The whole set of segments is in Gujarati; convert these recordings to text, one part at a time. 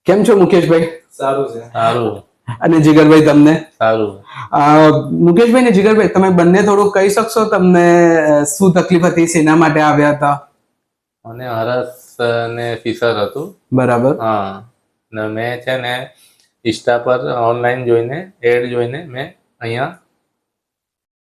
કેમ છો મુકેશભાઈ? સારું છે. સારું. અને જીગરભાઈ તમને? સારું. મુકેશભાઈ ને જીગરભાઈ તમે બંને થોડું કહી શકશો તમને શું તકલીફ હતી, શેના માટે આવ્યા હતા? મને હરસ ને ફિશર હતું. બરાબર. હા, ને મેં છે ને ઇન્સ્ટા પર ઓનલાઈન જોઈને એડ જોઈને મેં અહીંયા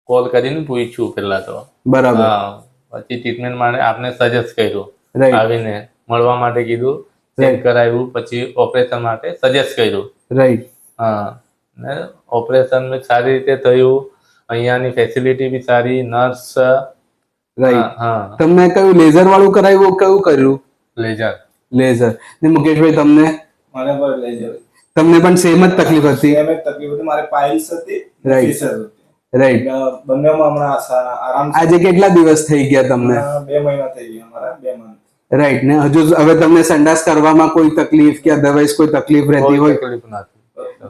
કોલ કરીને પૂછ્યું પહેલા તો. બરાબર. હા, પછી ટ્રીટમેન્ટ માટે આપને સજેસ્ટ કર્યું. રાઈટ. આવીને મળવા માટે કીધું, ચેક કરાવ્યું, પછી ઓપરેશન માટે સજેસ્ટ કર્યું. રાઈટ. હા, ને ઓપરેશન સારી રીતે થયું. અહીંયાની ફેસિલિટી બી સારી, નર્સ. રાઈટ. હા. તમને કયું લેઝર વાળું કરાવ્યું, કયું કર્યું? લેઝર. લેઝર. ને મુકેશભાઈ તમને? મને પણ લેઝર. તમને પણ સેમ જ તકલીફ હતી? સેમ જ તકલીફ હતી. મારે પાઇલ્સ હતી, ફિશર હતી. રાઈટ. બંનેમાં હમણાં આરામ. આજે કેટલા દિવસ થઈ ગયા તમને? 2 મહિના થઈ ગયા મારા, 2 મહિના. રાઈટ. ને હજુ હવે તમને સંડાસ કરવામાં કોઈ તકલીફ કે અધરવાઇઝ કોઈ તકલીફ રહેતી હોય? તકલીફ નથી.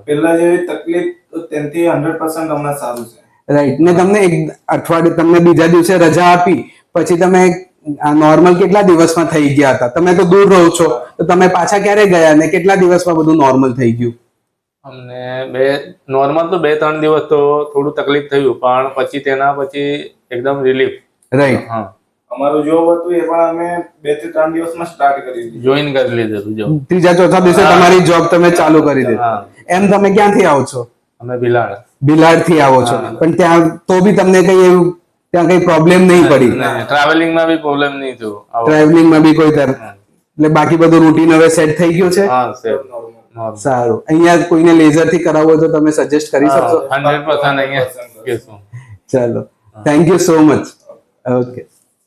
પહેલા જેવી તકલીફ તેનાથી 100% હમણાં સારું છે. રાઈટ. ને તમને એક અઠવાડિયે તમને બીજા દિવસે રજા આપી પછી તમે નોર્મલ કેટલા દિવસમાં થઈ ગયા હતા? તમે તો દૂર રહો છો તો તમે પાછા ક્યારે ગયા ને કેટલા દિવસમાં બધું નોર્મલ થઈ ગયું? અમને નોર્મલ તો 2-3 દિવસ તો થોડું તકલીફ થયું, પણ પછી તેના પછી એકદમ રિલીફ. રાઈટ. હા, અમારું જોબ હતું એ પણ અમે 2 થી 3 દિવસમાં સ્ટાર્ટ કરી દીધું, જોઈન કરી લીધું જોબ. ત્રીજા ચોથા દિવસે તમારી જોબ તમે ચાલુ કરી દીધી. એમ તમે ક્યાંથી આવો છો? અમે ભિલાડ. ભિલાડ થી આવો છો, પણ ત્યાં તો બી તમને કઈ એવું ત્યાં કઈ પ્રોબ્લેમ નહીં પડી? ટ્રાવેલિંગમાં બી પ્રોબ્લેમ નહીં થયો. ટ્રાવેલિંગમાં બી કોઈ એટલે બાકી બધું રૂટીન હવે સેટ થઈ ગયું છે? હા, સેટ. સારું. અહીંયા કોઈને લેઝર થી કરાવવો તો તમે સજેસ્ટ કરી શકશો? 100% અહીંયા કહેશું. ચાલો, thank you so much. Okay.